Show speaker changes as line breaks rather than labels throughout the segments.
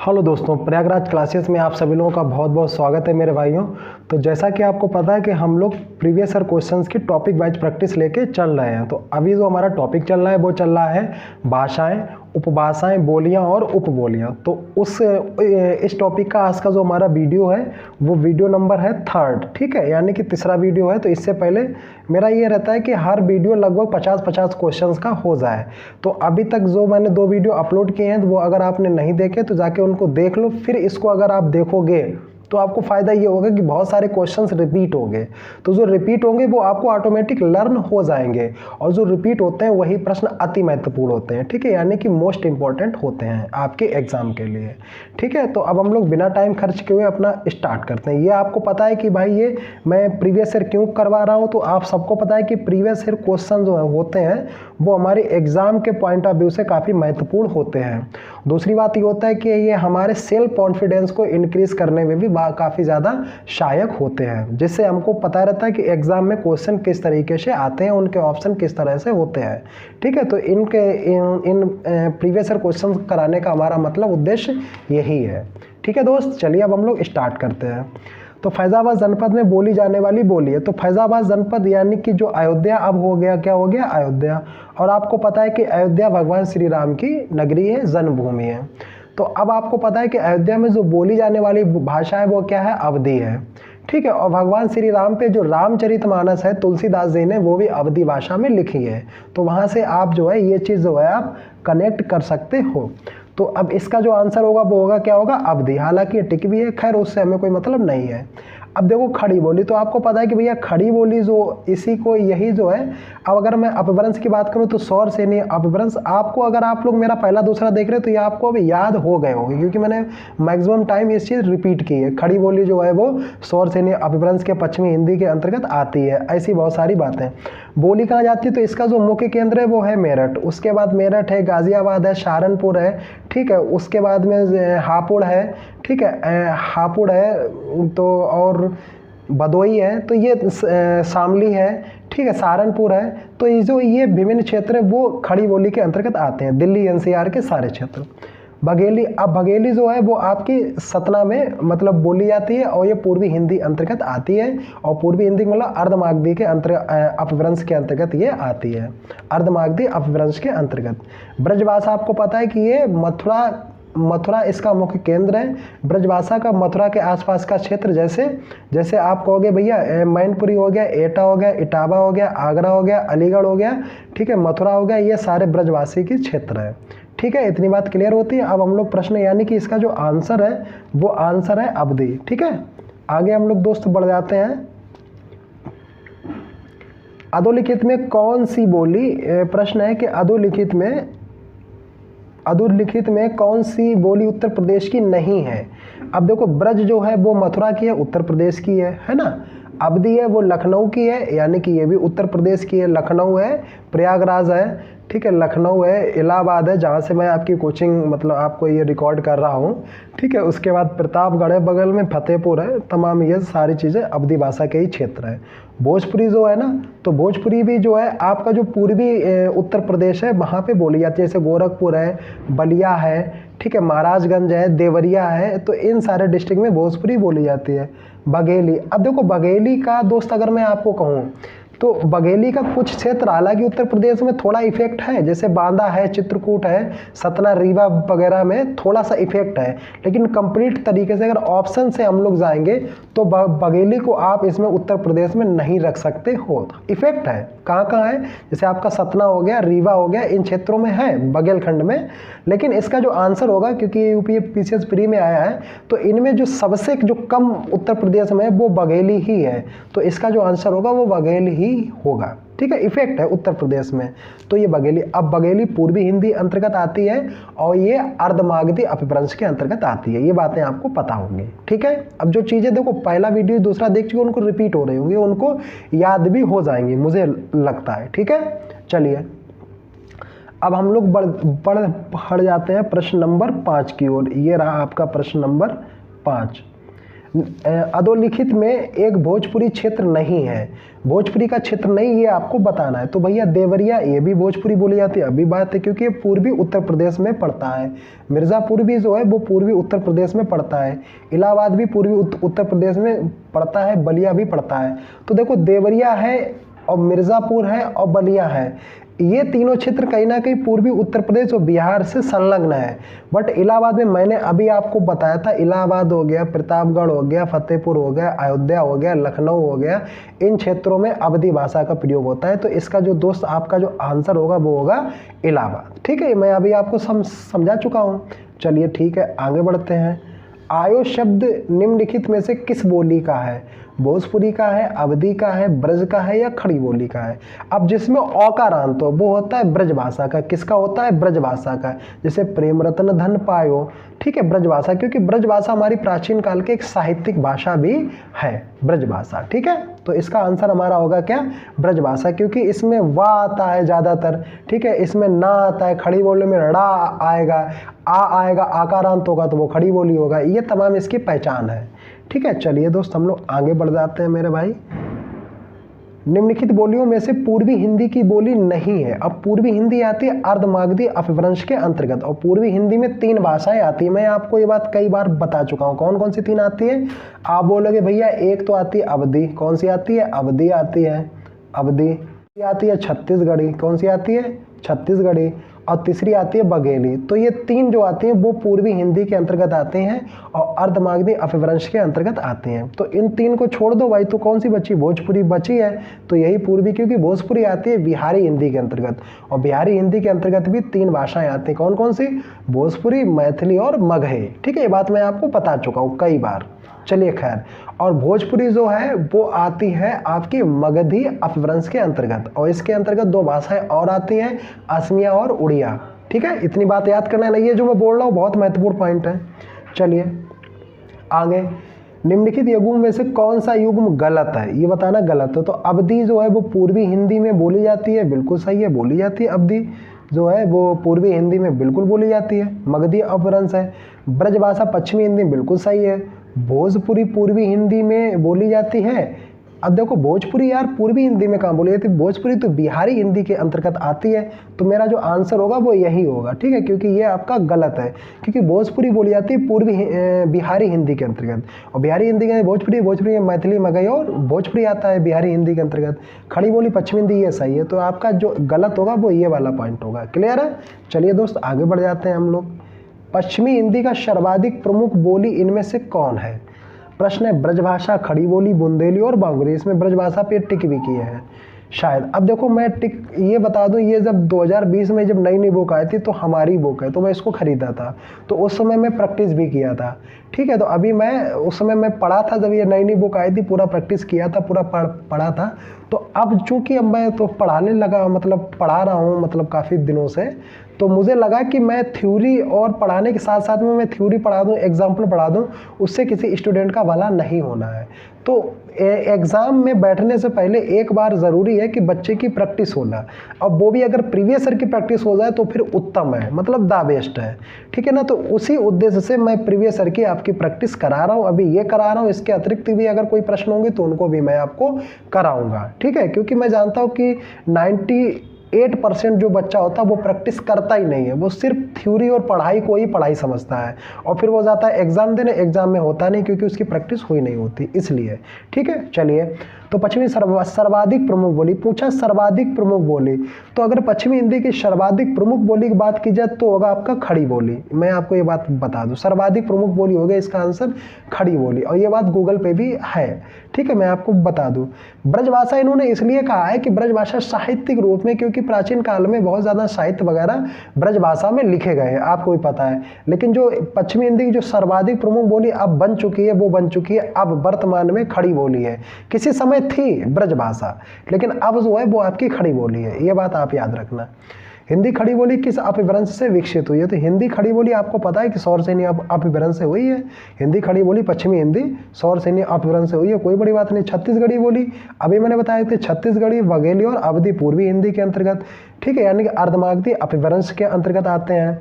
Hello दोस्तों, Prayagraj classes में आप सभी लोगों का बहुत बहुत स्वागत है मेरे भाइयों। तो जैसा कि आपको पता है कि हम लोग प्रीवियस ईयर क्वेश्चंस की टॉपिक वाइज प्रैक्टिस लेके चल रहे हैं। तो अभी जो हमारा टॉपिक चल रहा है वो चल रहा है भाषाएं, उपभाषाएं, बोलियां और उपबोलियां। तो इस टॉपिक का आज का जो हमारा वीडियो है वो वीडियो नंबर है 3rd, ठीक है, यानी कि तीसरा वीडियो है। तो इससे पहले मेरा ये रहता है कि हर वीडियो लगभग 50-50 क्वेश्चंस का हो जाए। तो अभी तक जो मैंने 2 वीडियो अपलोड किए हैं, तो वो अगर आपने नहीं देखे तो जाके उनको देख लो। फिर इसको अगर आप देखोगे तो आपको फ़ायदा ये होगा कि बहुत सारे क्वेश्चंस रिपीट होंगे। तो जो रिपीट होंगे वो आपको ऑटोमेटिक लर्न हो जाएंगे, और जो रिपीट होते हैं वही प्रश्न अति महत्वपूर्ण होते हैं, ठीक है, यानी कि मोस्ट इंपॉर्टेंट होते हैं आपके एग्जाम के लिए, ठीक है। तो अब हम लोग बिना टाइम खर्च किए हुए अपना स्टार्ट करते हैं। ये आपको पता है कि भाई ये मैं प्रीवियस ईयर क्यों करवा रहा हूँ, तो आप सबको पता है कि प्रीवियस ईयर क्वेश्चन जो होते हैं वो हमारे एग्जाम के पॉइंट ऑफ व्यू से काफ़ी महत्वपूर्ण होते हैं। दूसरी बात ये होता है कि ये हमारे सेल्फ कॉन्फिडेंस को इंक्रीज करने में भी काफ़ी ज़्यादा सहायक होते हैं, जिससे हमको पता रहता है कि एग्जाम में क्वेश्चन किस तरीके से आते हैं, उनके ऑप्शन किस तरह से होते हैं, ठीक है। तो इन प्रीवियस ईयर क्वेश्चन कराने का हमारा मतलब उद्देश्य यही है, ठीक है दोस्त। चलिए अब हम लोग स्टार्ट करते हैं। तो फैज़ाबाद जनपद में बोली जाने वाली बोली है। तो फैज़ाबाद जनपद यानी कि जो अयोध्या अब हो गया, क्या हो गया, अयोध्या। और आपको पता है कि अयोध्या भगवान श्री राम की नगरी है, जन्मभूमि है। तो अब आपको पता है कि अयोध्या में जो बोली जाने वाली भाषा है वो क्या है, अवधी है, ठीक है। और भगवान श्री राम पे जो रामचरितमानस है तुलसीदास जी ने वो भी अवधी भाषा में लिखी है। तो वहाँ से आप जो है ये चीज़ जो है आप कनेक्ट कर सकते हो। तो अब इसका जो आंसर होगा वो होगा, क्या होगा, अवधी। हालांकि ये टिक भी है, खैर उससे हमें कोई मतलब नहीं है। अब देखो खड़ी बोली, तो आपको पता है कि भैया खड़ी बोली जो इसी को यही जो है। अब अगर मैं अपभ्रंश की बात करूं तो सौर सेनी अपभ्रंश, आपको अगर आप लोग मेरा पहला दूसरा देख रहे हो तो ये आपको अभी याद हो गए होंगे, क्योंकि मैंने मैक्सिमम टाइम इस चीज़ रिपीट की है। खड़ी बोली जो है वो सौर सेनी अपभ्रंश के पश्चिमी हिंदी के अंतर्गत आती है। ऐसी बहुत सारी बातें। बोली कहाँ जाती है, तो इसका जो मुख्य केंद्र है वो है मेरठ। उसके बाद मेरठ है, गाजियाबाद है, सहारनपुर है, ठीक है। उसके बाद में हापुड़ है, ठीक है, हापुड़ है, तो और भदोई है, तो ये शामली है, ठीक है, सहारनपुर है। तो ये विभिन्न क्षेत्र है वो खड़ी बोली के अंतर्गत आते हैं, दिल्ली एनसीआर के सारे क्षेत्र। बघेली, अब बघेली जो है वो आपकी सतना में मतलब बोली जाती है, और ये पूर्वी हिंदी अंतर्गत आती है। और पूर्वी हिंदी मतलब अर्धमागधी के अपभ्रंश के अंतर्गत ये आती है, अर्धमागधी अपभ्रंश के अंतर्गत। ब्रजभाषा आपको पता है कि ये मथुरा इसका मुख्य केंद्र है। ब्रजभाषा का मथुरा के आसपास का क्षेत्र, जैसे आप कहोगे भैया मैनपुरी हो गया, एटा हो गया, इटावा हो गया, आगरा हो गया, अलीगढ़ हो गया, ठीक है, मथुरा हो गया, ये सारे ब्रजवासी के क्षेत्र है, ठीक है। इतनी बात क्लियर होती है। अब हम लोग प्रश्न यानी कि इसका जो आंसर है वो आंसर है अवधी, ठीक है। आगे हम लोग दोस्त बढ़ जाते हैं। अधोलिखित में कौन सी बोली, प्रश्न है कि अधोलिखित में कौन सी बोली उत्तर प्रदेश की नहीं है। अब देखो ब्रज जो है वो मथुरा की है, उत्तर प्रदेश की है ना। अवधी है वो लखनऊ की है, यानी कि ये भी उत्तर प्रदेश की है। लखनऊ है, प्रयागराज है, ठीक है, लखनऊ है, इलाहाबाद है जहाँ से मैं आपकी कोचिंग मतलब आपको ये रिकॉर्ड कर रहा हूँ, ठीक है। उसके बाद प्रतापगढ़ है बगल में, फतेहपुर है, तमाम ये सारी चीज़ें अवधी भाषा के ही क्षेत्र है। भोजपुरी जो है ना, तो भोजपुरी भी जो है आपका जो पूर्वी उत्तर प्रदेश है वहाँ पे बोली जाती है, जैसे गोरखपुर है, बलिया है, ठीक है, महाराजगंज है, देवरिया है, तो इन सारे डिस्ट्रिक्ट में भोजपुरी बोली जाती है। बघेली, अब देखो बघेली का दोस्त अगर मैं आपको कहूँ तो बघेली का कुछ क्षेत्र हालांकि उत्तर प्रदेश में थोड़ा इफेक्ट है, जैसे बांदा है, चित्रकूट है, सतना, रीवा वगैरह में थोड़ा सा इफेक्ट है। लेकिन कंप्लीट तरीके से अगर ऑप्शन से हम लोग जाएंगे तो बघेली को आप इसमें उत्तर प्रदेश में नहीं रख सकते हो। इफेक्ट है, कहाँ है, जैसे आपका सतना हो गया, रीवा हो गया, इन क्षेत्रों में है, बघेलखंड में। लेकिन इसका जो आंसर होगा, क्योंकि यूपीएससी प्री में आया है, तो इनमें जो सबसे जो कम उत्तर प्रदेश में वो बघेली ही है। तो इसका जो आंसर होगा वो बघेली ही होगा, ठीक है। इफेक्ट है उत्तर प्रदेश में, तो ये बघेली। अब बघेली पूर्वी हिंदी अंतर्गत आती है और ये अर्धमागधी अपभ्रंश के अंतर्गत आती है, ये बातें आपको पता होंगी, ठीक है। अब जो चीज़ें देखो पहला वीडियो दूसरा देख चुके उनको रिपीट हो रही होंगी, उनको याद भी हो जाएंगी मुझे लगता है, ठीक है। चलिए अब हम लोग बढ़ जाते हैं प्रश्न नंबर 5 की ओर। ये रहा आपका प्रश्न नंबर 5। अधोलिखित में एक भोजपुरी क्षेत्र नहीं है, भोजपुरी का क्षेत्र नहीं, ये आपको बताना है। तो भैया देवरिया ये भी भोजपुरी बोली जाती है, अभी बात है, क्योंकि ये पूर्वी उत्तर प्रदेश में पड़ता है। मिर्ज़ापुर भी जो है वो पूर्वी उत्तर प्रदेश में पड़ता है। इलाहाबाद भी पूर्वी उत्तर प्रदेश में पड़ता है। बलिया भी पड़ता है। तो देखो देवरिया है और मिर्ज़ापुर है और बलिया है, ये तीनों क्षेत्र कहीं ना कहीं पूर्वी उत्तर प्रदेश और बिहार से संलग्न है। बट इलाहाबाद में मैंने अभी आपको बताया था, इलाहाबाद हो गया, प्रतापगढ़ हो गया, फतेहपुर हो गया, अयोध्या हो गया, लखनऊ हो गया, इन क्षेत्रों में अवधी भाषा का प्रयोग होता है। तो इसका जो दोस्त आपका जो आंसर होगा वो होगा इलाहाबाद। ठीक है, मैं अभी आपको समझा चुका हूँ। चलिए ठीक है, आगे बढ़ते हैं। आयो शब्द निम्नलिखित में से किस बोली का है? भोजपुरी का है, अवधी का है, ब्रज का है या खड़ी बोली का है? अब जिसमें औकारांत हो वो होता है ब्रज भाषा का। किसका होता है? ब्रज भाषा का। जैसे प्रेम रतन धन पायो, ठीक है, ब्रज भाषा, क्योंकि ब्रज भाषा हमारी प्राचीन काल की एक साहित्यिक भाषा भी है, ब्रज भाषा। ठीक है, तो इसका आंसर हमारा होगा क्या? ब्रज भाषा, क्योंकि इसमें वा आता है ज़्यादातर। ठीक है, इसमें ना आता है, खड़ी बोली में ड़ा आएगा, आ आएगा, आकारांत होगा तो वो खड़ी बोली होगा। ये तमाम इसकी पहचान है। ठीक है, चलिए दोस्त हम लोग आगे बढ़ जाते हैं मेरे भाई। निम्नलिखित बोलियों में से पूर्वी हिंदी की बोली नहीं है। अब पूर्वी हिंदी आती है अर्धमागधी अपभ्रंश के अंतर्गत, और पूर्वी हिंदी में 3 भाषाएं आती है। मैं आपको ये बात कई बार बता चुका हूँ। कौन कौन सी 3 आती है? आप बोलोगे भैया एक तो आती है अवधी। कौन सी आती है? अवधी आती है, अवधी आती है। छत्तीसगढ़ी, कौन सी आती है? छत्तीसगढ़ी। और तीसरी आती है बघेली। तो ये 3 जो आती हैं वो पूर्वी हिंदी के अंतर्गत आते हैं और अर्धमागधी अपभ्रंश के अंतर्गत आते हैं। तो इन 3 को छोड़ दो भाई, तो कौन सी बची? भोजपुरी बची है। तो यही पूर्वी, क्योंकि भोजपुरी आती है बिहारी हिंदी के अंतर्गत, और बिहारी हिंदी के अंतर्गत भी 3 भाषाएं आती हैं। कौन कौन सी? भोजपुरी, मैथिली और मगही। ठीक है, ये बात मैं आपको बता चुका हूँ कई बार। चलिए खैर, और भोजपुरी जो है वो आती है आपकी मगधी अपभ्रंश के अंतर्गत, और इसके अंतर्गत 2 भाषाएं और आती हैं, असमिया और उड़िया। ठीक है, इतनी बात याद करना नहीं है, जो मैं बोल रहा हूँ बहुत महत्वपूर्ण पॉइंट है। चलिए आगे। निम्नलिखित युग्मों में से कौन सा युग्म गलत है? ये बताना गलत है। तो अवधी जो है वो पूर्वी हिंदी में बोली जाती है, बिल्कुल सही है, बोली जाती है। अवधी जो है वो पूर्वी हिंदी में बिल्कुल बोली जाती है, मगधी अपभ्रंश है। ब्रजभाषा पश्चिमी हिंदी में बिल्कुल सही है। भोजपुरी पूर्वी हिंदी में बोली जाती है। अब देखो भोजपुरी यार पूर्वी हिंदी में कहाँ बोली जाती है? भोजपुरी तो बिहारी हिंदी के अंतर्गत आती है। तो मेरा जो आंसर होगा वो यही होगा। ठीक है, क्योंकि ये आपका गलत है, क्योंकि भोजपुरी बोली जाती है पूर्वी बिहारी हिंदी के अंतर्गत, और बिहारी हिंदी के भोजपुरी, भोजपुरी में मैथिली, मगही और भोजपुरी आता है बिहारी हिंदी के अंतर्गत। खड़ी बोली पश्चिमी हिंदी, ये सही है। तो आपका जो गलत होगा वो ये वाला पॉइंट होगा। क्लियर है? चलिए दोस्त आगे बढ़ जाते हैं हम लोग। पश्चिमी हिंदी का सर्वाधिक प्रमुख बोली इनमें से कौन है? प्रश्न है ब्रजभाषा, खड़ी बोली, बुंदेली और बांगुरी। इसमें ब्रजभाषा पे टिक भी किए हैं शायद। अब देखो मैं टिक ये बता दूं, ये जब 2020 में जब नई बुक आई थी तो हमारी बुक है, तो मैं इसको खरीदा था, तो उस समय मैं प्रैक्टिस भी किया था। ठीक है, तो अभी मैं उस समय मैं पढ़ा था जब ये नई बुक आई थी, पूरा प्रैक्टिस किया था, पूरा पढ़ा था। तो अब चूंकि अब मैं तो पढ़ाने लगा, मतलब पढ़ा रहा हूँ मतलब काफ़ी दिनों से, तो मुझे लगा कि मैं थ्योरी और पढ़ाने के साथ साथ में मैं थ्योरी पढ़ा दूं, एग्जाम्पल पढ़ा दूं, उससे किसी स्टूडेंट का भला नहीं होना है। तो एग्ज़ाम में बैठने से पहले एक बार ज़रूरी है कि बच्चे की प्रैक्टिस होना, और वो भी अगर प्रीवियस ईयर की प्रैक्टिस हो जाए तो फिर उत्तम है, मतलब द बेस्ट है। ठीक है ना? तो उसी उद्देश्य से मैं प्रीवियस ईयर की आपकी प्रैक्टिस करा रहा हूँ, अभी ये करा रहा हूँ। इसके अतिरिक्त भी अगर कोई प्रश्न होंगे तो उनको भी मैं आपको कराऊँगा। ठीक है, क्योंकि मैं जानता हूँ कि 98% जो बच्चा होता है वो प्रैक्टिस करता ही नहीं है, वो सिर्फ थ्योरी और पढ़ाई को ही पढ़ाई समझता है, और फिर वो जाता है एग्जाम देने, एग्जाम में होता नहीं क्योंकि उसकी प्रैक्टिस हुई नहीं होती, इसलिए। ठीक है, चलिए। तो पश्चिमी सर्वाधिक प्रमुख बोली पूछा, सर्वाधिक प्रमुख बोली। तो अगर पश्चिमी हिंदी की सर्वाधिक प्रमुख बोली की बात की जाए तो होगा आपका खड़ी बोली। मैं आपको ये बात बता दूं, सर्वाधिक प्रमुख बोली होगी इसका आंसर खड़ी बोली, और ये बात गूगल पे भी है। ठीक है, मैं आपको बता दूं। ब्रजभाषा इन्होंने इसलिए कहा है कि ब्रजभाषा साहित्यिक रूप में, क्योंकि प्राचीन काल में बहुत ज़्यादा साहित्य वगैरह ब्रजभाषा में लिखे गए हैं, आपको भी पता है। लेकिन जो पश्चिमी हिंदी की जो सर्वाधिक प्रमुख बोली अब बन चुकी है, वो बन चुकी है अब वर्तमान में खड़ी बोली है। किसी समय थी ब्रजभाषा, लेकिन अब जो है वो आपकी खड़ी बोली है, ये बात आप याद रखना। हिंदी खड़ी बोली किस अपभ्रंश से विकसित हुई है? तो हिंदी खड़ी बोली आपको पता है कि सौरसेनी अपभ्रंश से हुई है। हिंदी खड़ी बोली पश्चिमी हिंदी सौरसेनी अपभ्रंश से हुई है, कोई बड़ी बात नहीं। छत्तीसगढ़ी बोली अभी मैंने बताया थे, छत्तीसगढ़ी, बघेली और अवधी पूर्वी हिंदी के अंतर्गत। ठीक है, यानी कि अर्धमागधी अपभ्रंश के अंतर्गत आते हैं।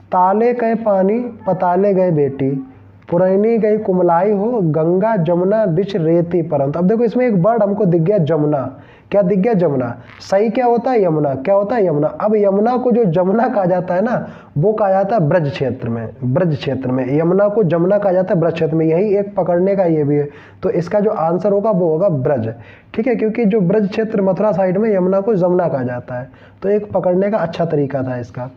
ताले गए पानी पताले गए बेटी, पुरैनी गई कुमलाई हो, गंगा जमुना बिच रेती परंत। अब देखो इसमें एक वर्ड हमको दिख गया जमुना। क्या दिख गया? जमुना। सही क्या होता है? यमुना। क्या होता है? यमुना। अब यमुना को जो जमुना कहा जाता है ना, वो कहा जाता है ब्रज क्षेत्र में। ब्रज क्षेत्र में यमुना को जमुना कहा जाता है ब्रज क्षेत्र में। यही एक पकड़ने का ये भी है। तो इसका जो आंसर होगा वो होगा ब्रज। ठीक है, क्योंकि जो ब्रज क्षेत्र मथुरा साइड में, यमुना को जमुना कहा जाता है। तो एक पकड़ने का अच्छा तरीका था इसका।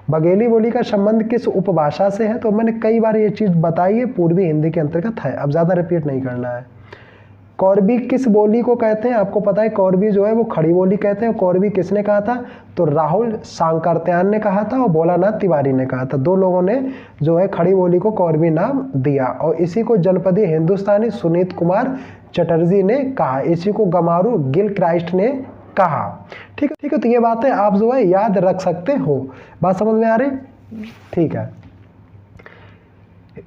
बघेली बोली का संबंध किस उपभाषा से है? तो मैंने कई बार ये चीज़ बताई है, पूर्वी हिंदी के अंतर्गत है, अब ज़्यादा रिपीट नहीं करना है। कौरवी किस बोली को कहते हैं? आपको पता है कौरवी जो है वो खड़ी बोली कहते हैं। कौरवी किसने कहा था? तो राहुल सांकरत्यान ने कहा था और भोलानाथ तिवारी ने कहा था। दो लोगों ने जो है खड़ी बोली को कौरवी नाम दिया। और इसी को जनपदीय हिंदुस्तानी सुनीत कुमार चटर्जी ने कहा। इसी को गमारू गिल क्राइस्ट ने कहा। ठीक है, तो ये बातें आप जो है याद रख सकते हो। बात समझ में आ रही? ठीक है।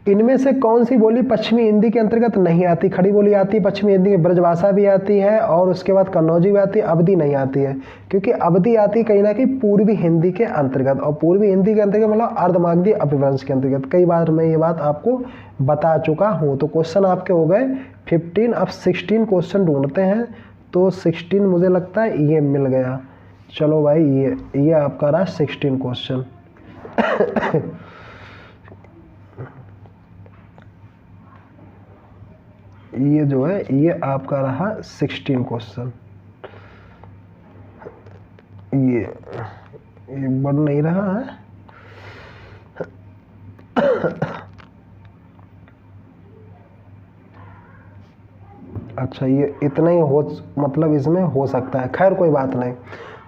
इनमें से कौन सी बोली पश्चिमी हिंदी के अंतर्गत नहीं आती? खड़ी बोली आती है पश्चिमी हिंदी में, ब्रजभाषा भी आती है और उसके बाद कन्नौजी भी आती है, अवधी नहीं आती है। क्योंकि अवधी आती है कहीं ना कहीं पूर्वी हिंदी के अंतर्गत, और पूर्वी हिंदी के अंतर्गत मतलब अर्धमागधी अपभ्रंश के अंतर्गत। कई बार मैं ये बात आपको बता चुका हूँ। तो क्वेश्चन आपके हो गए 15। अब 16 क्वेश्चन ढूंढते हैं। तो 16 मुझे लगता है ये मिल गया। चलो भाई, ये आपका रहा 16 क्वेश्चन। ये जो है ये आपका रहा 16 क्वेश्चन। ये बढ़ नहीं रहा है। अच्छा, ये इतना ही हो, मतलब इसमें हो सकता है। खैर कोई बात नहीं।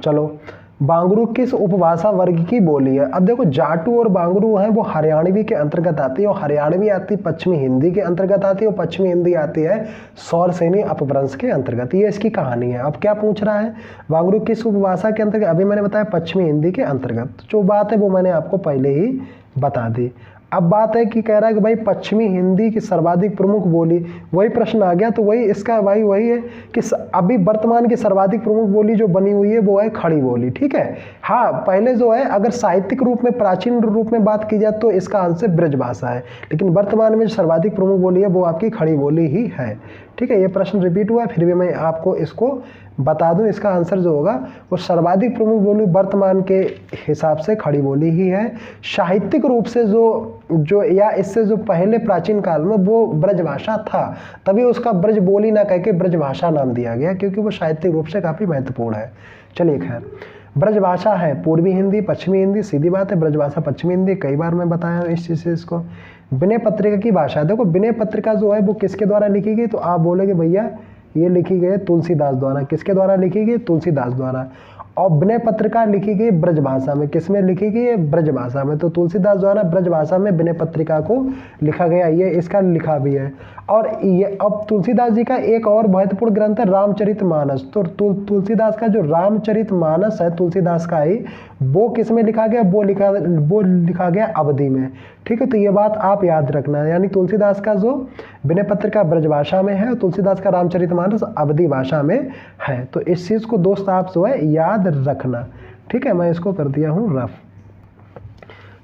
चलो, बांगरू किस उपभाषा वर्ग की बोली है? अब देखो जाटू और बांगरू है वो हरियाणवी के अंतर्गत आती है, और हरियाणवी आती है पश्चिमी हिंदी के अंतर्गत आती है, और पश्चिमी हिंदी आती है सौरसेनी अपभ्रंश के अंतर्गत। ये इसकी कहानी है। अब क्या पूछ रहा है? बांगरू किस उपभाषा के अंतर्गत? अभी मैंने बताया पश्चिमी हिंदी के अंतर्गत। जो बात है वो मैंने आपको पहले ही बता दी। अब बात है कि कह रहा है कि भाई पश्चिमी हिंदी की सर्वाधिक प्रमुख बोली, वही प्रश्न आ गया। तो वही इसका भाई वही है कि अभी वर्तमान की सर्वाधिक प्रमुख बोली जो बनी हुई है वो है खड़ी बोली। ठीक है। हाँ, पहले जो है अगर साहित्यिक रूप में, प्राचीन रूप में बात की जाए तो इसका आंसर ब्रजभाषा है, लेकिन वर्तमान में जो सर्वाधिक प्रमुख बोली है वो आपकी खड़ी बोली ही है। ठीक है, ये प्रश्न रिपीट हुआ, फिर भी मैं आपको इसको बता दूं। इसका आंसर जो होगा वो सर्वाधिक प्रमुख बोली वर्तमान के हिसाब से खड़ी बोली ही है। साहित्यिक रूप से जो या इससे जो पहले प्राचीन काल में वो ब्रजभाषा था, तभी उसका ब्रज बोली ना कह के ब्रजभाषा नाम दिया गया, क्योंकि वो साहित्यिक रूप से काफ़ी महत्वपूर्ण है। चलिए खैर, ब्रजभाषा है पूर्वी हिंदी, पश्चिमी हिंदी, सीधी बात है। ब्रजभाषा पश्चिमी हिंदी, कई बार मैं बताया इस चीज़ से। इसको विनय पत्रिका की भाषा है। देखो विनय पत्रिका जो है वो किसके द्वारा लिखी गई? तो आप बोलोगे भैया ये लिखी गई तुलसीदास द्वारा। किसके द्वारा लिखी गई? तुलसीदास द्वारा। और विनय पत्रिका लिखी गई ब्रजभाषा में। किसमें लिखी गई है? ब्रजभाषा में। तो तुलसीदास द्वारा ब्रजभाषा में विनय पत्रिका को लिखा गया, ये इसका लिखा भी है। और ये अब तुलसीदास जी का एक और महत्वपूर्ण ग्रंथ है रामचरितमानस। तो तुलसीदास का जो रामचरितमानस है तुलसीदास का ही, वो किस में लिखा गया? वो लिखा गया अवधी में। ठीक है, तो ये बात आप याद रखना है। यानी तुलसीदास का जो विनय पत्रिका ब्रजभाषा में है और तुलसीदास का रामचरितमानस अवधी भाषा में है। तो इस चीज़ को दोस्त आप जो है याद रखना। ठीक है, मैं इसको कर दिया हूँ रफ।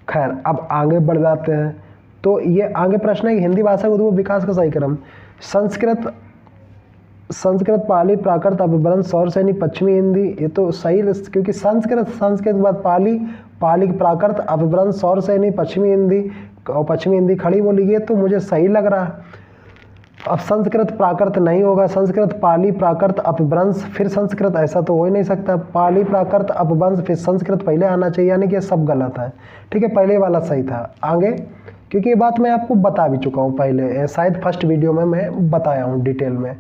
खैर, अब आगे बढ़ जाते हैं। तो ये आगे प्रश्न है कि हिंदी भाषा का विकास का सही क्रम। संस्कृत पाली प्राकृत अपभ्रंश सौरसेनी पश्चिमी हिंदी, ये तो सही, क्योंकि संस्कृत के बाद पाली प्राकृत अपभ्रंश सौरसेनी पश्चिमी हिंदी, और पश्चिमी हिंदी खड़ी बोली गई, तो मुझे सही लग रहा है। अब संस्कृत प्राकृत नहीं होगा, संस्कृत पाली प्राकृत अपभ्रंश फिर संस्कृत, ऐसा तो हो ही नहीं सकता। पाली प्राकृत अपभ्रंश फिर संस्कृत पहले आना चाहिए, यानी कि ये सब गलत है। ठीक है, पहले वाला सही था। आगे, क्योंकि ये बात मैं आपको बता भी चुका हूँ पहले, शायद फर्स्ट वीडियो में मैं बताया हूँ डिटेल में।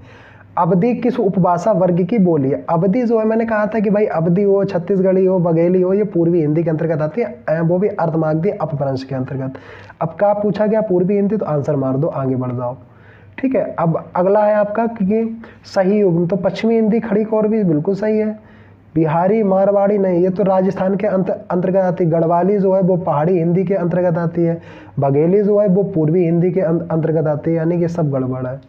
अवधी किस उपभाषा वर्ग की बोली है? अवधी जो है मैंने कहा था कि भाई अवधी हो, छत्तीसगढ़ी हो, बघेली हो, ये पूर्वी हिंदी के अंतर्गत आती है, वो भी अर्धमागधी अपभ्रंश के अंतर्गत। अब क्या पूछा गया? पूर्वी हिंदी, तो आंसर मार दो, आगे बढ़ जाओ। ठीक है, अब अगला है आपका कि सही युग्म। तो पश्चिमी हिंदी खड़ी कौरवी बिल्कुल सही है। बिहारी मारवाड़ी नहीं, ये तो राजस्थान के अंतर्गत आती है। गढ़वाली जो है वो पहाड़ी हिंदी के अंतर्गत आती है। बघेली जो है वो पूर्वी हिंदी के अंतर्गत आती है, यानी कि सब गड़बड़ है।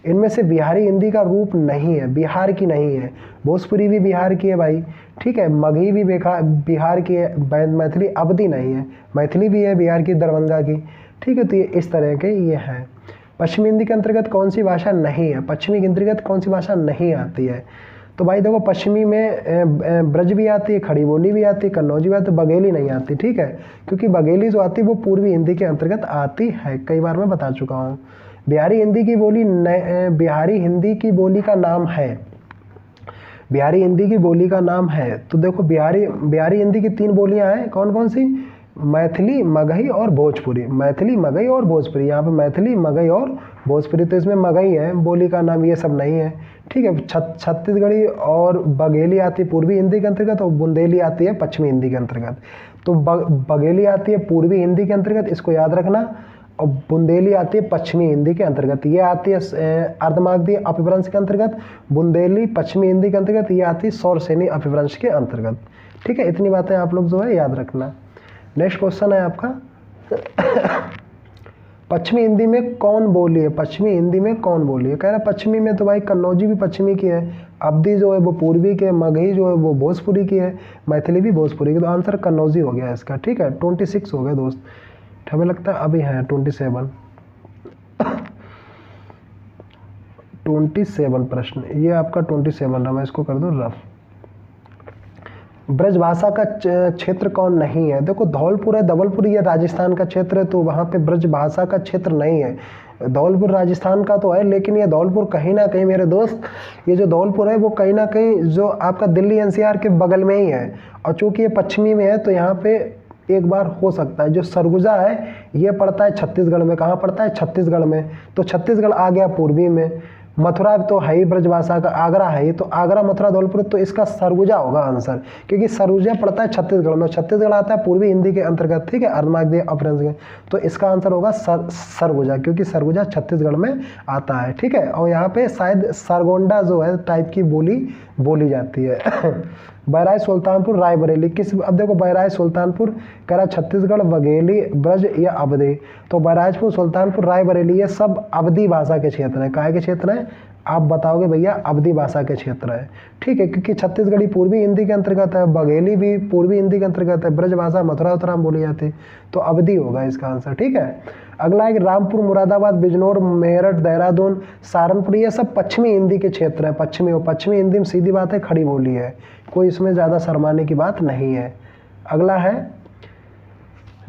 इनमें से बिहारी हिंदी का रूप नहीं है, बिहार की नहीं है। भोजपुरी भी बिहार की है भाई। ठीक है, मगही भी बिहार की है। मैथिली अवधी नहीं है, मैथिली भी है बिहार की, दरभंगा की। ठीक है, तो ये इस तरह के ये हैं। पश्चिमी हिंदी के अंतर्गत कौन सी भाषा नहीं है, पश्चिमी के अंतर्गत कौन सी भाषा नहीं आती है? तो भाई देखो, पश्चिमी में ब्रज भी आती है, खड़ी बोली भी आती है, कन्नौजी भी आती है, बघेली नहीं आती, ठीक है, क्योंकि बघेली जो आती है वो पूर्वी हिंदी के अंतर्गत आती है, कई बार मैं बता चुका हूँ। बिहारी हिंदी की बोली बिहारी हिंदी की बोली का नाम है, बिहारी हिंदी की बोली का नाम है। तो देखो, बिहारी हिंदी की 3 बोलियां हैं, कौन कौन सी? मैथिली, मगही और भोजपुरी। मैथिली, मगही और भोजपुरी। यहाँ पे मैथिली, मगही और भोजपुरी, तो इसमें मगही है बोली का नाम, ये सब नहीं है, ठीक है। छत्तीसगढ़ी और बघेली आती है पूर्वी हिंदी के अंतर्गत, और बुंदेली आती है पश्चिमी हिंदी के अंतर्गत। तो बघेली आती है पूर्वी हिंदी के अंतर्गत, इसको याद रखना, और बुंदेली आती है पश्चिमी हिंदी के अंतर्गत। ये आती है अर्धमागधी अपभ्रंश के अंतर्गत, बुंदेली पश्चिमी हिंदी के अंतर्गत, ये आती है सौरसेनी अपभ्रंश के अंतर्गत, ठीक है। इतनी बातें आप लोग जो है याद रखना। नेक्स्ट क्वेश्चन है आपका, पश्चिमी हिंदी में कौन बोली है? पश्चिमी हिंदी में कौन बोली है? कह रहा पश्चिमी में तो भाई कन्नौजी भी पश्चिमी की है, अवधी जो है वो पूर्वी की है, मगही जो है वो भोजपुरी की है, मैथिली भी भोजपुरी की। तो आंसर कन्नौजी हो गया इसका, ठीक है। 26 हो गए दोस्त, हमें लगता है अभी है 27 27 प्रश्न, ये आपका 27 रहा, मैं इसको कर दूं रफ। ब्रज भाषा का क्षेत्र कौन नहीं है? देखो, धौलपुर है, धवलपुर ये राजस्थान का क्षेत्र है, तो वहाँ पे ब्रज भाषा का क्षेत्र नहीं है। धौलपुर राजस्थान का तो है, लेकिन ये धौलपुर कहीं ना कहीं मेरे दोस्त, ये जो धौलपुर है वो कहीं ना कहीं जो आपका दिल्ली एनसीआर के बगल में ही है, और चूंकि ये पश्चिमी में है तो यहाँ पे एक बार हो सकता है। जो सरगुजा है ये पड़ता है छत्तीसगढ़ में, कहाँ पड़ता है? छत्तीसगढ़ में, तो छत्तीसगढ़ आ गया पूर्वी में। मथुरा तो है ही ब्रजभाषा का, आगरा है ही, तो आगरा, मथुरा, धौलपुर, तो इसका सरगुजा होगा आंसर, क्योंकि सरगुजा पड़ता है छत्तीसगढ़ में, छत्तीसगढ़ आता है पूर्वी हिंदी के अंतर्गत, ठीक है, अर्धमागधी अपभ्रंश के। तो इसका आंसर होगा सरगुजा, क्योंकि सरगुजा छत्तीसगढ़ में आता है, ठीक है। और यहाँ पे शायद सरगोंडा जो है टाइप की बोली जाती है। बहराइच, सुल्तानपुर, रायबरेली, किस, अब देखो बहराइच, सुल्तानपुर, कह रहा छत्तीसगढ़, बघेली, ब्रज या अवधी। तो बहराइचपुर, सुल्तानपुर, रायबरेली ये सब अवधी भाषा के क्षेत्र है। काहे के क्षेत्र है? आप बताओगे भैया, अवधी भाषा के क्षेत्र है, ठीक है, क्योंकि छत्तीसगढ़ी पूर्वी हिंदी के अंतर्गत है, बघेली भी पूर्वी हिंदी के अंतर्गत है, ब्रज भाषा मथुरा उत्तरा में बोली जाती है, तो अवधी होगा इसका आंसर, ठीक है। अगला है रामपुर, मुरादाबाद, बिजनौर, मेरठ, देहरादून, सहारनपुर, ये सब पश्चिमी हिंदी के क्षेत्र है। पश्चिमी हिंदी में सीधी बात है, खड़ी बोली है, कोई इसमें ज़्यादा शर्माने की बात नहीं है। अगला है,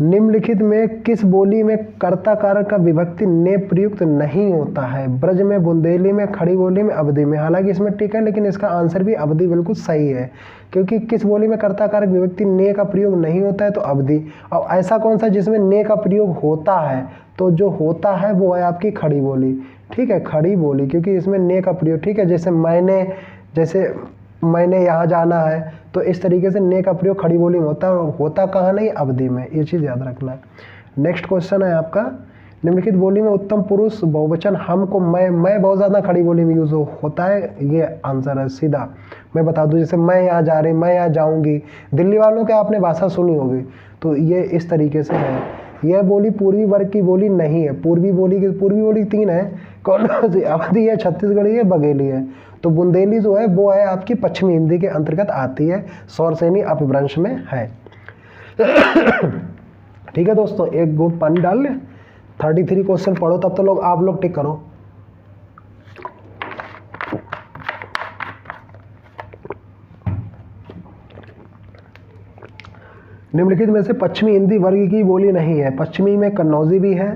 निम्नलिखित में किस बोली में कर्ता कारक का विभक्ति ने प्रयुक्त नहीं होता है? ब्रज में, बुंदेली में, खड़ी बोली में, अवधी में। हालांकि इसमें टिक है, लेकिन इसका आंसर भी अवधी बिल्कुल सही है, क्योंकि किस बोली में कर्ता कारक विभक्ति ने का प्रयोग नहीं होता है? तो अवधी। और ऐसा कौन सा जिसमें ने का प्रयोग होता है? तो जो होता है वो है आपकी खड़ी बोली, ठीक है, खड़ी बोली, क्योंकि इसमें ने का प्रयोग, ठीक है। जैसे मैंने यहाँ जाना है, तो इस तरीके से ने का प्रयोग खड़ी बोली में होता कहाँ नहीं? अवधि में, ये चीज़ याद रखना। नेक्स्ट क्वेश्चन है आपका, निम्नलिखित बोली में उत्तम पुरुष बहुवचन हम को मैं बहुत ज़्यादा खड़ी बोली में यूज़ होता है, ये आंसर है सीधा। मैं बता दूं, जैसे मैं यहाँ जा रही, मैं यहाँ जाऊँगी, दिल्ली वालों के आपने भाषा सुनी होगी, तो ये इस तरीके से है। यह बोली पूर्वी वर्ग की बोली नहीं है। पूर्वी बोली 3 है, कौन सी? अवधी है, छत्तीसगढ़ी है, बघेली है। तो बुंदेली जो है वो है आपकी पश्चिमी हिंदी के अंतर्गत आती है, सौरसेनी अपभ्रंश में है। ठीक है दोस्तों, एक घूंट पानी डाल ले। 33 क्वेश्चन पढ़ो, तब तो आप लोग टिक करो। निम्नलिखित में से पश्चिमी हिंदी वर्ग की बोली नहीं है। पश्चिमी में कन्नौजी भी है,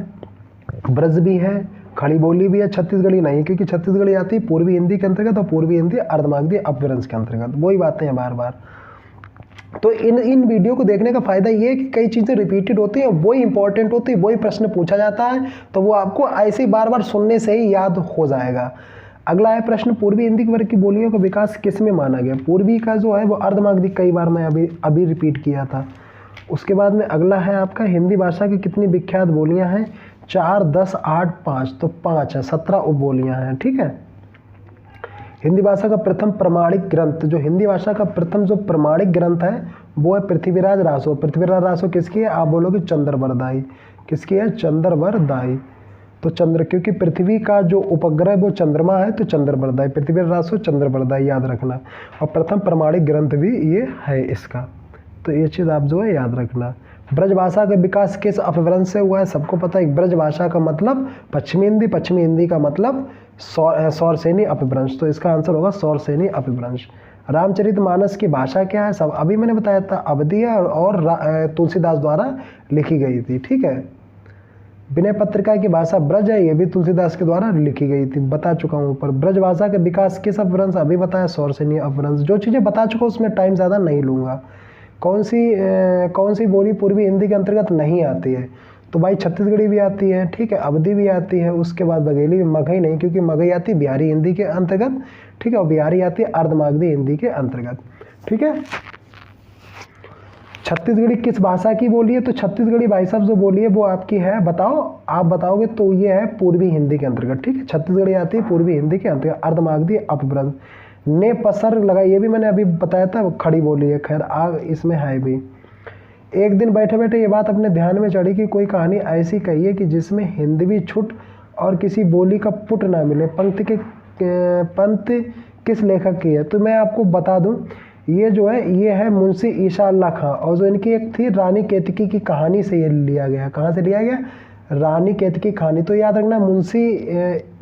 ब्रज भी है, खड़ी बोली भी है, छत्तीसगढ़ी नहीं, क्योंकि छत्तीसगढ़ी आती है पूर्वी हिंदी के अंतर्गत और पूर्वी हिंदी अर्धमागधी अपभ्रंश के अंतर्गत। वही बातें हैं बार बार। तो इन वीडियो को देखने का फायदा ये है कि कई चीज़ें रिपीटेड होती हैं, वही इंपॉर्टेंट होती है, वही प्रश्न पूछा जाता है, तो वो आपको ऐसे ही बार बार सुनने से ही याद हो जाएगा। अगला है प्रश्न, पूर्वी हिंदी वर्ग की बोलियों का विकास किस में माना गया? पूर्वी का जो है वो अर्धमागधी, कई बार मैं अभी रिपीट किया था। उसके बाद में अगला है आपका, हिंदी भाषा की कितनी विख्यात बोलियां हैं? 4, 10, 8, 5, तो 5 है, 17 उपबोलियां हैं, ठीक है। हिंदी भाषा का प्रथम प्रमाणिक ग्रंथ, जो हिंदी भाषा का प्रथम जो प्रमाणिक ग्रंथ है वो है पृथ्वीराज रासो। पृथ्वीराज रासो किसकी है? आप बोलोगे चंद्रवरदाई। किसकी है? चंद्रवरदाई। तो क्योंकि पृथ्वी का जो उपग्रह वो चंद्रमा है, तो चंद्रवरदाई, पृथ्वीराज रासो, चंद्रवरदाई, याद रखना। और प्रथम प्रमाणिक ग्रंथ भी ये है इसका, तो ये चीज़ आप जो है याद रखना। ब्रजभाषा का विकास किस अपभ्रंश से हुआ है? सबको पता है ब्रजभाषा का मतलब पश्चिमी हिंदी, पश्चिमी हिंदी का मतलब सौरसेनी अपभ्रंश। तो इसका आंसर होगा सौरसेनी अपभ्रंश। रामचरितमानस की भाषा क्या है? सब अभी मैंने बताया था, अवधी और तुलसीदास द्वारा लिखी गई थी। ठीक है। विनय पत्रिका की भाषा ब्रज है, ये भी तुलसीदास के द्वारा लिखी गई थी, बता चुका हूँ ऊपर। ब्रजभाषा का विकास किस अपभ्रंश? अभी बताया सौरसेनी अपभ्रंश। जो चीज़ें बता चुका हूँ उसमें टाइम ज़्यादा नहीं लूँगा। कौन सी बोली पूर्वी हिंदी के अंतर्गत नहीं आती है? तो भाई छत्तीसगढ़ी भी आती है, ठीक है, अवधी भी आती है, उसके बाद बघेली, मगही नहीं, क्योंकि मगही आती है बिहारी हिंदी के अंतर्गत, ठीक है, और बिहारी आती है अर्धमागधी हिंदी के अंतर्गत। ठीक है। छत्तीसगढ़ी किस भाषा की बोली है? तो छत्तीसगढ़ी भाई साहब जो बोली है वो आपकी है, बताओ, आप बताओगे तो ये है पूर्वी हिंदी के अंतर्गत। ठीक है, छत्तीसगढ़ी आती है पूर्वी हिंदी के अंतर्गत, अर्धमागधी अपभ्रंश। ने पसर लगा, ये भी मैंने अभी बताया था, खड़ी बोली है, खैर आग इसमें है भी। एक दिन बैठे बैठे ये बात अपने ध्यान में चढ़ी कि कोई कहानी ऐसी कही है कि जिसमें हिंदवी छुट और किसी बोली का पुट ना मिले। पंक्ति किस लेखक की है? तो मैं आपको बता दूं, ये जो है ये है मुंशी ईसा अल्लाह खां, और जो इनकी एक थी रानी केतकी की कहानी से ये लिया गया। कहाँ से लिया गया? रानी केतकी कहानी। तो याद रखना, मुंशी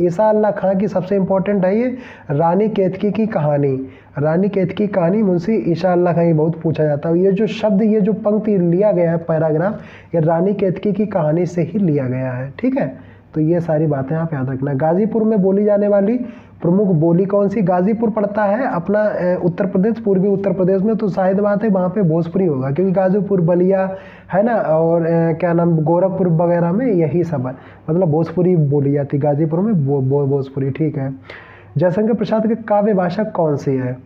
ईसा अल्लाह खां की सबसे इम्पोर्टेंट है ये रानी केतकी की कहानी। रानी केतकी कहानी मुंशी ईसा अल्लाह खां, ये बहुत पूछा जाता है। ये जो शब्द, ये जो पंक्ति लिया गया है पैराग्राफ, ये रानी केतकी की कहानी से ही लिया गया है। ठीक है, तो ये सारी बातें आप याद रखना। गाजीपुर में बोली जाने वाली प्रमुख बोली कौन सी? गाजीपुर पड़ता है अपना उत्तर प्रदेश, पूर्वी उत्तर प्रदेश में, तो शायद बात है वहाँ पे भोजपुरी होगा, क्योंकि गाजीपुर, बलिया है ना, और क्या नाम, गोरखपुर वगैरह में यही सब है, मतलब भोजपुरी बोली जाती है गाजीपुर में, भोजपुरी। ठीक है। जयशंकर प्रसाद की काव्य भाषा कौन सी है?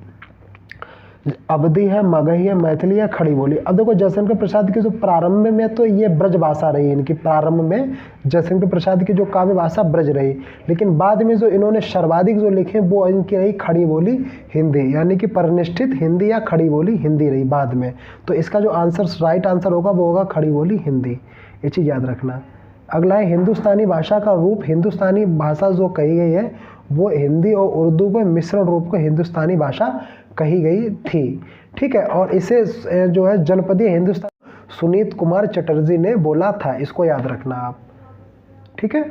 अवधी है, मगही है, मैथिली है, खड़ी बोली। अब देखो जयशंकर प्रसाद की जो प्रारंभ में तो ये ब्रज भाषा रही इनकी, प्रारंभ में जयशंकर प्रसाद की जो काव्य भाषा ब्रज रही, लेकिन बाद में जो इन्होंने सर्वाधिक जो लिखे वो इनकी रही खड़ी बोली हिंदी, यानी कि परिनिष्ठित हिंदी या खड़ी बोली हिंदी रही बाद में। तो इसका जो आंसर, राइट आंसर होगा वो होगा खड़ी बोली हिंदी। ये चीज़ याद रखना। अगला है हिंदुस्तानी भाषा का रूप। हिंदुस्तानी भाषा जो कही गई है वो हिंदी और उर्दू के मिश्रण रूप को हिंदुस्तानी भाषा कही गई थी। ठीक है, और इसे जो है जनपदीय हिंदुस्तान सुनीत कुमार चटर्जी ने बोला था, इसको याद रखना आप। ठीक है,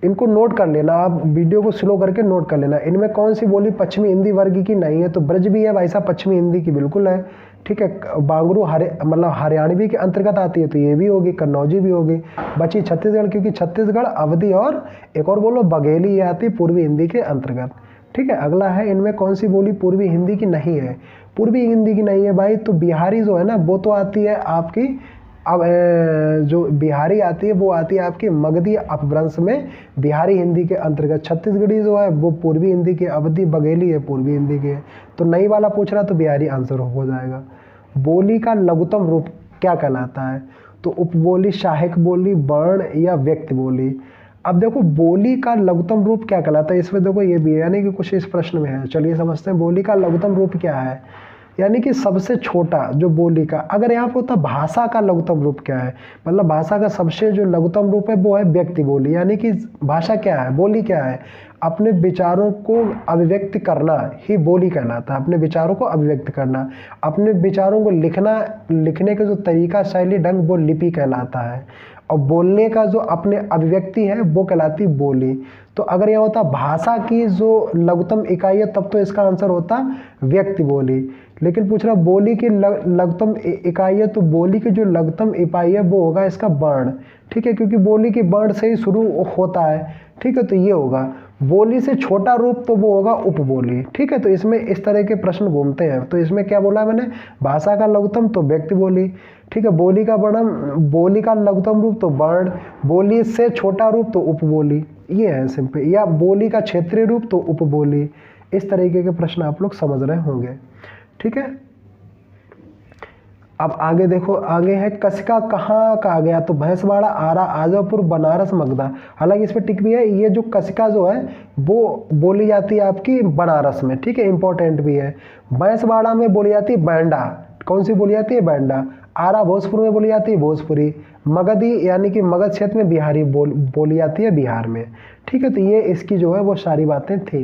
इनको नोट कर लेना आप, वीडियो को स्लो करके नोट कर लेना। इनमें कौन सी बोली पश्चिमी हिंदी वर्ग की नहीं है? तो ब्रज भी है भाई साहब, पश्चिमी हिंदी की बिल्कुल है। ठीक है, बांगरू मतलब हरियाणवी के अंतर्गत आती है, तो ये भी होगी, कन्नौजी भी होगी। बची छत्तीसगढ़, क्योंकि छत्तीसगढ़, अवधी और एक और बोलो बघेली, ये आती है पूर्वी हिंदी के अंतर्गत। ठीक है, अगला है इनमें कौन सी बोली पूर्वी हिंदी की नहीं है? पूर्वी हिंदी की नहीं है भाई, तो बिहारी जो है ना वो तो आती है आपकी, अब जो बिहारी आती है वो आती है आपकी मगधी अपभ्रंश में, बिहारी हिंदी के अंतर्गत। छत्तीसगढ़ी जो है वो पूर्वी हिंदी के, अवधी बघेली है पूर्वी हिंदी के। तो नई वाला पूछ रहा तो बिहारी आंसर हो जाएगा। बोली का लघुत्तम रूप क्या कहलाता है? तो उपबोली, सहायक बोली, वर्ण या व्यक्ति बोली। अब देखो बोली का लघुत्तम रूप क्या कहलाता है, इसमें देखो ये भी है, यानी कि कुछ इस प्रश्न में है, चलिए समझते हैं। बोली का लघुत्तम रूप क्या है, यानी कि सबसे छोटा जो बोली का। अगर यहाँ पे होता भाषा का लघुत्तम रूप क्या है, मतलब भाषा का सबसे जो लघुत्तम रूप है वो है व्यक्ति बोली। यानी कि भाषा क्या है, बोली क्या है, अपने विचारों को अभिव्यक्त करना ही बोली कहलाता है। अपने विचारों को अभिव्यक्त करना, अपने विचारों को लिखना, लिखने का जो तरीका, शैली, ढंग, वो लिपि कहलाता है। और बोलने का जो अपने अभिव्यक्ति है वो कहलाती बोली। तो अगर यह होता भाषा की जो लघुत्तम इकाई है तब तो इसका आंसर होता व्यक्ति बोली। लेकिन पूछ रहा बोली की लघुत्तम इकाई है, तो बोली की जो लघुत्तम इकाई है वो होगा इसका वर्ण। ठीक है, क्योंकि बोली की वर्ण से ही शुरू होता है। ठीक है, तो ये होगा बोली से छोटा रूप, तो वो होगा उपबोली। ठीक है, तो इसमें इस तरह के प्रश्न घूमते हैं। तो इसमें क्या बोला मैंने, भाषा का लघुत्तम तो व्यक्ति बोली। ठीक है, बोली का वर्ण, बोली का लघुत्तम रूप तो वर्ण, बोली से छोटा रूप तो उपबोली, ये है सिंपल। या बोली का क्षेत्रीय रूप तो उपबोली। इस तरीके के प्रश्न आप लोग समझ रहे होंगे। ठीक है, अब आगे देखो, आगे है कसिका कहाँ कहा गया, तो भैंसवाड़ा, आरा, आजमपुर, बनारस, मगधा। हालांकि इस पर टिक भी है, ये जो कसिका जो है वो बोली जाती है आपकी बनारस में। ठीक है, इंपॉर्टेंट भी है। भैंसवाड़ा में बोली जाती है बैंडा, कौन सी बोली जाती है, बैंडा। आरा भोजपुर में बोली जाती है भोजपुरी। मगधी यानी कि मगध क्षेत्र में बिहारी बोली जाती है बिहार में। ठीक है, तो ये इसकी जो है वो सारी बातें थी।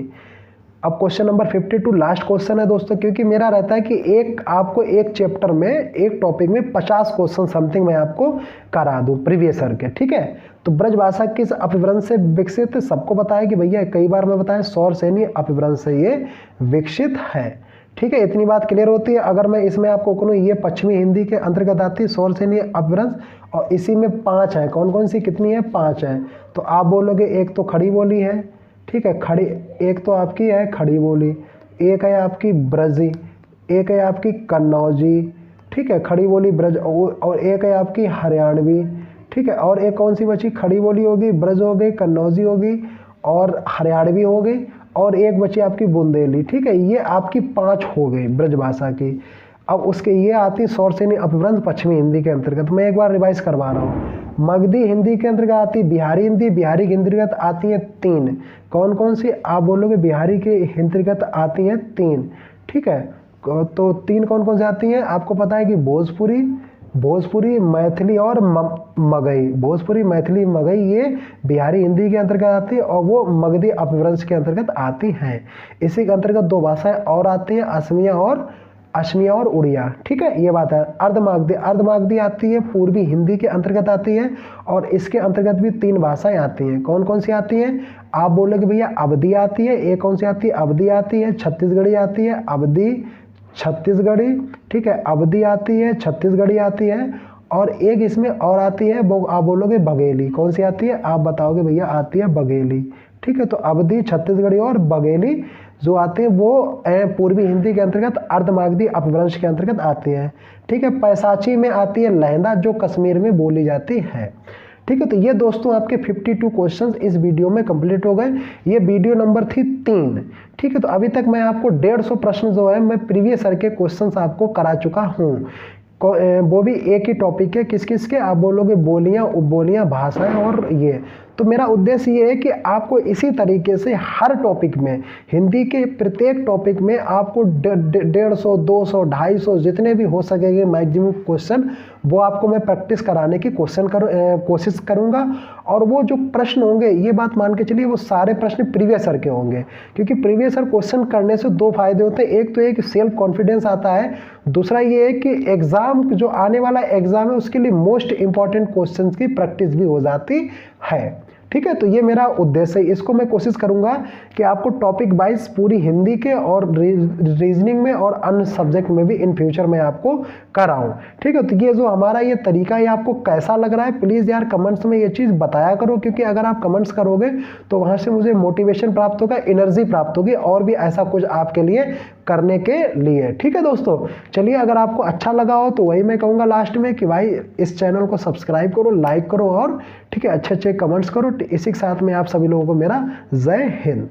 अब क्वेश्चन नंबर 52 लास्ट क्वेश्चन है दोस्तों, क्योंकि मेरा रहता है कि आपको एक चैप्टर में, एक टॉपिक में 50 क्वेश्चन समथिंग मैं आपको करा दूं प्रीवियस ईयर के, ठीक है। तो ब्रजभाषा किस अपभ्रंश से विकसित, सबको पता है कि भैया कई बार मैं बताया सौरसेनी अपभ्रंश से ये विकसित है, ठीक है। इतनी बात क्लियर होती है। अगर मैं इसमें आपको कहूँ ये पश्चिमी हिंदी के अंतर्गत आती है सौरसेनी अपभ्रंश, और इसी में 5 है। कौन कौन सी, कितनी है, 5 है। तो आप बोलोगे एक तो खड़ी बोली है, ठीक है, खड़ी, एक तो आपकी है खड़ी बोली, एक है आपकी ब्रजी, एक है आपकी कन्नौजी, ठीक है, खड़ी बोली ब्रज, और एक है आपकी हरियाणवी, ठीक है। और एक कौन सी बची, खड़ी बोली होगी, ब्रज हो गई, कन्नौजी होगी और हरियाणवी हो गई, और एक बची आपकी बुंदेली, ठीक है। ये आपकी 5 हो गई ब्रजभाषा की। अब उसके ये आती सौरसेनी अपभ्रंश पश्चिमी हिंदी के अंतर्गत। मैं एक बार रिवाइज करवा रहा हूँ। मगधी हिंदी के अंतर्गत आती बिहारी हिंदी, बिहारी के अंतर्गत आती है 3। कौन कौन सी, आप बोलोगे बिहारी के अंतर्गत आती हैं 3, ठीक है। तो 3 कौन कौन सी आती हैं, आपको पता है कि भोजपुरी, मैथिली और मगही। भोजपुरी, मैथिली, मगही ये बिहारी हिंदी के अंतर्गत आती है, और वो मगधी अपभ्रंश के अंतर्गत आती हैं। इसी के अंतर्गत 2 भाषाएं और आती हैं, असमिया और उड़िया, ठीक है, ये बात है। अर्धमागधी आती है, पूर्वी हिंदी के अंतर्गत आती है, और इसके अंतर्गत भी 3 भाषाएं आती हैं। कौन कौन सी आती हैं, आप बोलोगे भैया अवधी आती है, एक कौन सी आती है, अवधी आती है, छत्तीसगढ़ी आती है, अवधी छत्तीसगढ़ी, ठीक है, अवधी आती है, छत्तीसगढ़ी आती है, और एक इसमें और आती है, वो आप बोलोगे बघेली। कौन सी आती है, आप बताओगे भैया आती है बघेली, ठीक है। तो अवधी, छत्तीसगढ़ी और बघेली जो आते हैं वो पूर्वी हिंदी के अंतर्गत अर्धमागधी अपभ्रंश के अंतर्गत आती है, ठीक है। पैसाची में आती है लहंदा, जो कश्मीर में बोली जाती है, ठीक है। तो ये दोस्तों आपके 52 क्वेश्चंस इस वीडियो में कंप्लीट हो गए। ये वीडियो नंबर थी 3, ठीक है। तो अभी तक मैं आपको 150 प्रश्न जो है मैं प्रीवियस ईयर के क्वेश्चंस आपको करा चुका हूँ, वो भी एक ही टॉपिक है। किस किस के, आप बोलोगे बोलियां, उपबोलियां, भाषाएं और ये। तो मेरा उद्देश्य ये है कि आपको इसी तरीके से हर टॉपिक में, हिंदी के प्रत्येक टॉपिक में आपको 150, 200, 250 जितने भी हो सकेंगे मैक्सिमम क्वेश्चन, वो आपको मैं प्रैक्टिस कराने की कोशिश करूंगा। और वो जो प्रश्न होंगे, ये बात मान के चलिए, वो सारे प्रश्न प्रीवियस ईयर के होंगे, क्योंकि प्रीवियस ईयर क्वेश्चन करने से 2 फायदे होते हैं। एक तो एक सेल्फ कॉन्फिडेंस आता है, दूसरा ये है कि एग्जाम जो आने वाला एग्जाम है उसके लिए मोस्ट इंपॉर्टेंट क्वेश्चन की प्रैक्टिस भी हो जाती है, ठीक है। तो ये मेरा उद्देश्य है। इसको मैं कोशिश करूंगा कि आपको टॉपिक वाइज पूरी हिंदी के और रीजनिंग में और अन्य सब्जेक्ट में भी इन फ्यूचर में आपको कराऊं, ठीक है। तो ये जो हमारा ये तरीका है आपको कैसा लग रहा है, प्लीज़ यार कमेंट्स में ये चीज़ बताया करो, क्योंकि अगर आप कमेंट्स करोगे तो वहाँ से मुझे मोटिवेशन प्राप्त होगा, एनर्जी प्राप्त होगी और भी ऐसा कुछ आपके लिए करने के लिए, ठीक है दोस्तों। चलिए, अगर आपको अच्छा लगा हो तो वही मैं कहूँगा लास्ट में कि भाई इस चैनल को सब्सक्राइब करो, लाइक करो और ठीक है अच्छे अच्छे कमेंट्स करो। इसी के साथ में आप सभी लोगों को मेरा जय हिंद।